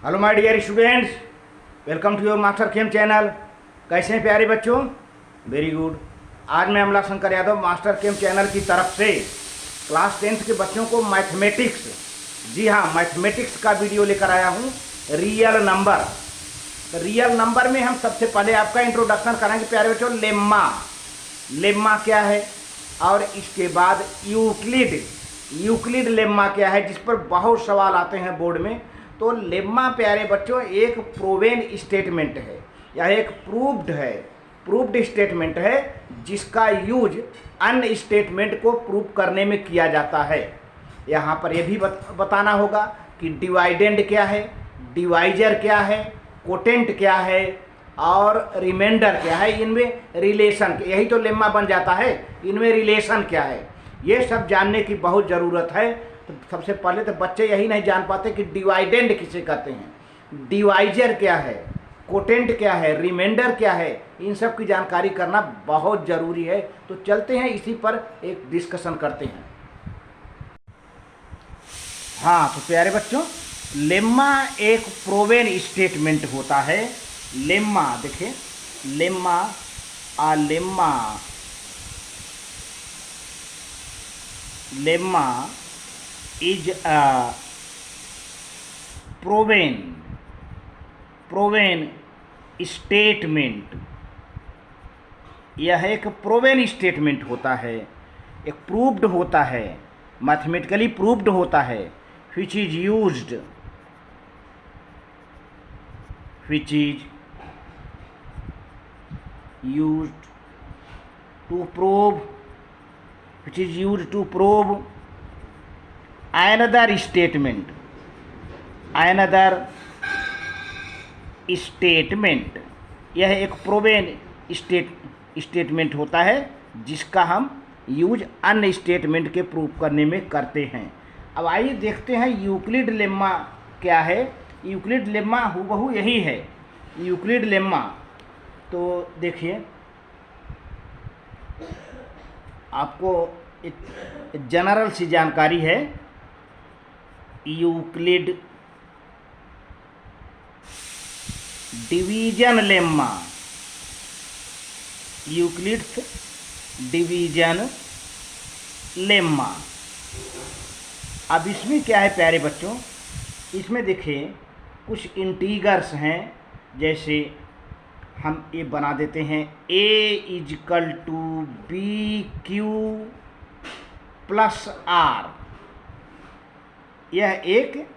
Hello my dear students, welcome to your Master Chem channel. कैसे हैं प्यारे बच्चों? Very good. आज मैं Amla Shankar Yadav Master Chem channel की तरफ से क्लास 10th के बच्चों को मैथमेटिक्स, जी हाँ मैथमेटिक्स का वीडियो लेकर आया हूँ। रियल नंबर, तो रियल नंबर में हम सबसे पहले आपका इंट्रोडक्शन कराएंगे प्यारे बच्चों। लेम्मा, लेम्मा क्या है, और इसके बाद यूक्लिड, यूक्लिड लेम्मा क्या है, जिस पर बहुत सवाल आते हैं बोर्ड में। तो लेम्मा प्यारे बच्चों एक प्रूवन स्टेटमेंट है या एक प्रूव्ड स्टेटमेंट है जिसका यूज अन्य स्टेटमेंट को प्रूव करने में किया जाता है। यहाँ पर यह भी बताना होगा कि डिवाइडेंड क्या है, डिवाइजर क्या है, कोटेंट क्या है और रिमाइंडर क्या है, इनमें रिलेशन, यही तो लेम्मा बन जाता है, इनमें रिलेशन क्या है, ये सब जानने की बहुत ज़रूरत है। तो सबसे पहले तो बच्चे यही नहीं जान पाते कि डिवाइडेंड किसे कहते हैं, डिवाइजर क्या है, कोटेंट क्या है, रिमाइंडर क्या है, इन सब की जानकारी करना बहुत ज़रूरी है। तो चलते हैं इसी पर एक डिस्कशन करते हैं। हाँ तो प्यारे बच्चों, लेम्मा एक प्रूवन स्टेटमेंट होता है। लेम्मा देखिए, lemma lemma is a proven statement. यह एक प्रूवन स्टेटमेंट होता है, एक प्रूव्ड होता है, मैथमेटिकली प्रूव्ड होता है, which is used to prove another statement। यह एक प्रूवन स्टेटमेंट होता है जिसका हम यूज अन्य स्टेटमेंट के प्रूव करने में करते हैं। अब आइए देखते हैं यूक्लिड लेम्मा क्या है। यूक्लिड लेम्मा हूबहू यही है, यूक्लिड लेम्मा। तो देखिए, आपको एक जनरल सी जानकारी है। Euclid division lemma, Euclid division lemma. अब इसमें क्या है प्यारे बच्चों, इसमें देखिए कुछ इंटीगर्स हैं, जैसे हम ये बना देते हैं a = BQ + R। यह एक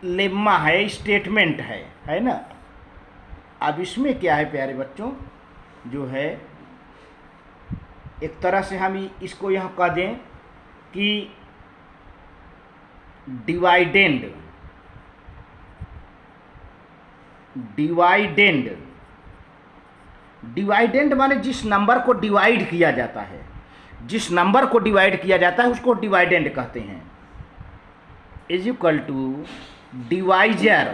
लेम्मा है, स्टेटमेंट है ना। अब इसमें क्या है प्यारे बच्चों, जो है एक तरह से हम इसको यहाँ कह दें कि डिवाइडेंड माने जिस नंबर को डिवाइड किया जाता है, जिस नंबर को डिवाइड किया जाता है उसको डिवाइडेंड कहते हैं। = डिवाइजर,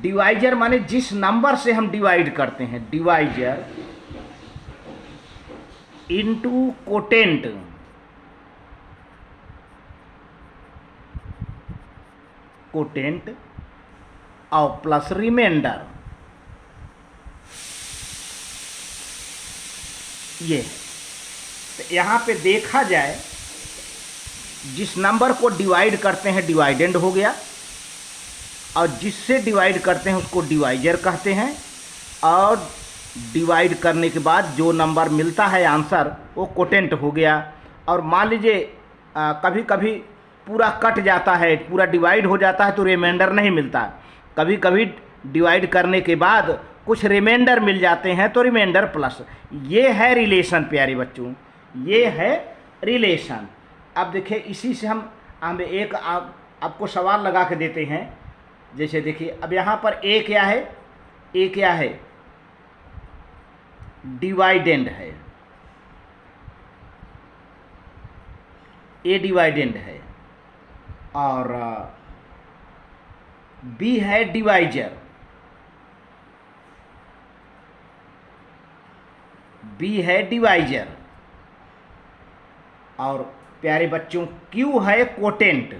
डिवाइजर माने जिस नंबर से हम डिवाइड करते हैं, डिवाइजर इनटू कोटेंट, और प्लस रिमाइंडर। ये तो यहाँ पे देखा जाए, जिस नंबर को डिवाइड करते हैं डिवाइडेंड हो गया, और जिससे डिवाइड करते हैं उसको डिवाइजर कहते हैं, और डिवाइड करने के बाद जो नंबर मिलता है आंसर वो कोटेंट हो गया। और मान लीजिए कभी कभी पूरा कट जाता है, पूरा डिवाइड हो जाता है तो रिमाइंडर नहीं मिलता, कभी कभी डिवाइड करने के बाद कुछ रिमाइंडर मिल जाते हैं तो रिमाइंडर प्लस। ये है रिलेशन प्यारे बच्चों, ये है रिलेशन। अब देखिए इसी से हम एक आपको सवाल लगा के देते हैं। जैसे देखिए, अब यहाँ पर ए क्या है, ए क्या है, डिवाइडेंड है, ए डिवाइडेंड है, और बी है डिवाइजर, बी है डिवाइजर, और प्यारे बच्चों क्यू है कोटेंट।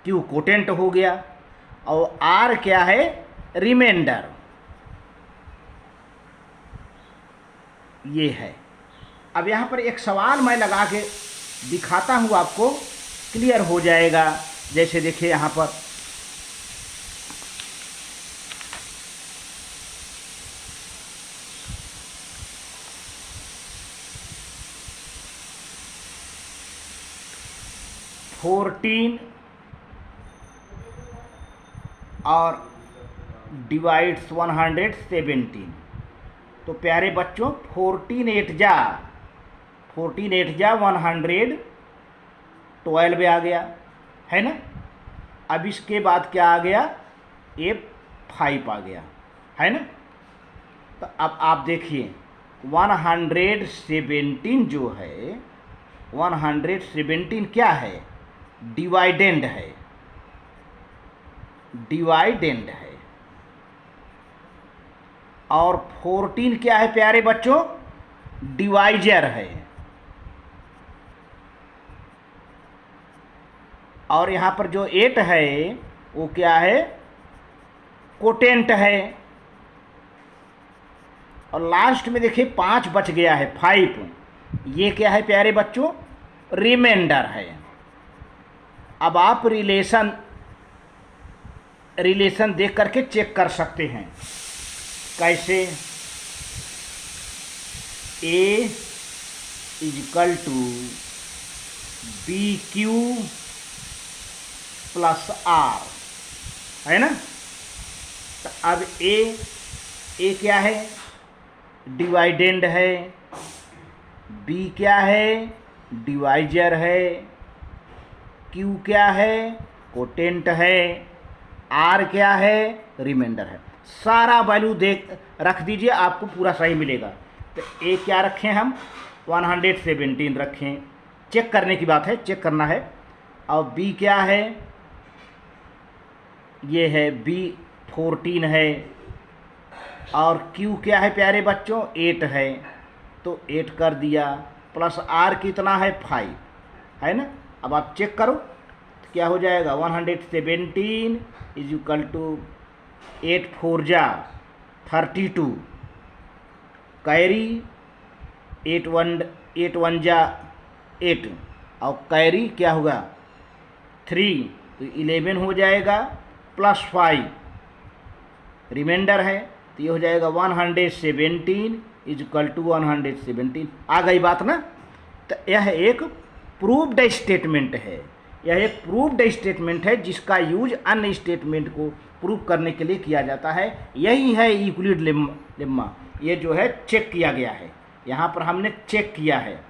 क्यू कोटेंट हो गया और आर क्या है, रिमाइंडर। ये है। अब यहाँ पर एक सवाल मैं लगा के दिखाता हूँ, आपको क्लियर हो जाएगा। जैसे देखिए यहाँ पर फोर्टीन और डिवाइड्स 117। तो प्यारे बच्चों 14 8 जा 112 आ गया, है ना। अब इसके बाद क्या आ गया, ये 5 आ गया, है ना। तो अब आप देखिए 117 जो है, 117 क्या है, डिवाइडेंड है, डिवाइडेंड है। और 14 क्या है प्यारे बच्चों, डिवाइजर है। और यहाँ पर जो 8 है वो क्या है, कोटेंट है। और लास्ट में देखिए 5 बच गया है, 5। ये क्या है प्यारे बच्चों, रिमाइंडर है। अब आप रिलेशन देख करके चेक कर सकते हैं। कैसे, A equal to BQ plus R, है ना। तो अब A क्या है, डिवाइडेंड है, B क्या है, डिवाइजर है, Q क्या है, कोटेंट है, R क्या है, रिमाइंडर है। सारा वैल्यू रख दीजिए, आपको पूरा सही मिलेगा। तो ए क्या रखें हम, 117 रखें, चेक करने की बात है, चेक करना है। और बी क्या है, ये है बी 14 है। और क्यू क्या है प्यारे बच्चों, 8 है, तो 8 कर दिया, प्लस आर कितना है, 5, है ना। अब आप चेक करो तो क्या हो जाएगा, 117 इज इक्वल टू 8 4 जा 32, कैरी 8 1 जा 8, और कैरी क्या होगा 3, तो 11 हो जाएगा, प्लस 5 रिमाइंडर है, तो ये हो जाएगा 117 इज इक्वल टू 117। आ गई बात ना। तो यह एक प्रूव्ड स्टेटमेंट है, यह एक प्रूव्ड स्टेटमेंट है जिसका यूज अन्य स्टेटमेंट को प्रूव करने के लिए किया जाता है। यही है यूक्लिड लेम्मा। ये जो है चेक किया गया है, यहाँ पर हमने चेक किया है,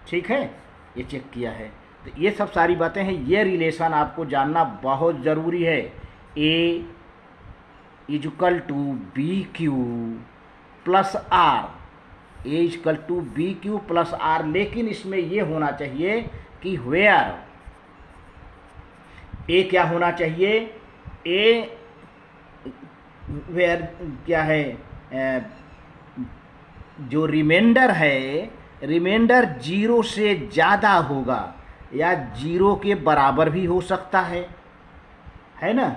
ठीक है, ये चेक किया है। तो ये सब सारी बातें हैं, ये रिलेशन आपको जानना बहुत ज़रूरी है। A equal to B Q plus R, A equal to B Q plus R, लेकिन इसमें ये होना चाहिए कि वेयर ए क्या होना चाहिए, ए वेयर क्या है, जो रिमाइंडर है, रिमाइंडर 0 से ज़्यादा होगा या 0 के बराबर भी हो सकता है ना।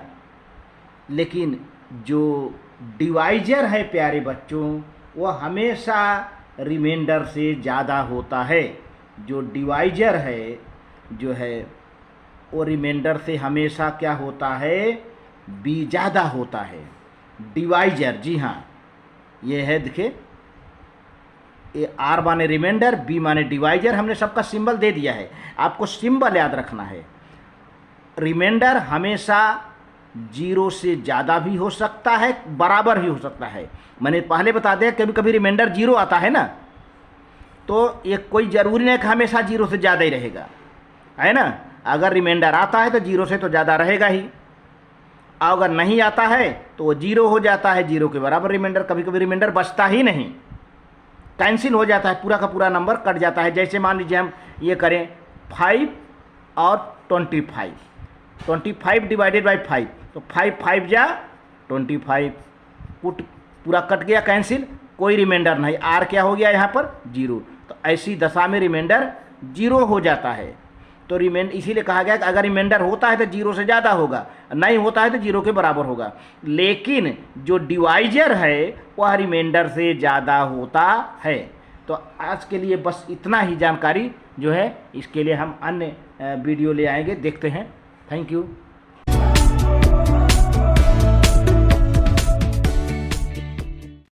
लेकिन जो डिवाइजर है प्यारे बच्चों, वो हमेशा रिमाइंडर से ज़्यादा होता है। जो डिवाइजर है जो है वो रिमाइंडर से हमेशा क्या होता है, बी ज़्यादा होता है। डिवाइजर, जी हाँ, ये है, देखिए ये आर माने रिमाइंडर, बी माने डिवाइजर। हमने सबका सिंबल दे दिया है, आपको सिंबल याद रखना है। रिमाइंडर हमेशा 0 से ज़्यादा भी हो सकता है, बराबर भी हो सकता है। मैंने पहले बता दिया, कभी कभी रिमाइंडर 0 आता है ना, तो ये कोई ज़रूरी नहीं कि हमेशा 0 से ज़्यादा ही रहेगा, है ना। अगर रिमाइंडर आता है तो 0 से तो ज़्यादा रहेगा ही, और अगर नहीं आता है तो वो 0 हो जाता है, 0 के बराबर रिमाइंडर। कभी कभी रिमाइंडर बचता ही नहीं, कैंसिल हो जाता है, पूरा का पूरा नंबर कट जाता है। जैसे मान लीजिए हम ये करें 5 और 25 डिवाइडेड बाई 5, तो 5 5 जा 25, पुट पूरा कट गया कैंसिल, कोई रिमाइंडर नहीं, आर क्या हो गया यहाँ पर 0। तो ऐसी दशा में रिमाइंडर 0 हो जाता है। तो इसीलिए कहा गया कि अगर रिमाइंडर होता है तो 0 से ज़्यादा होगा, नहीं होता है तो 0 के बराबर होगा। लेकिन जो डिवाइजर है वह रिमाइंडर से ज़्यादा होता है। तो आज के लिए बस इतना ही जानकारी जो है, इसके लिए हम अन्य वीडियो ले आएंगे, देखते हैं। Thank you.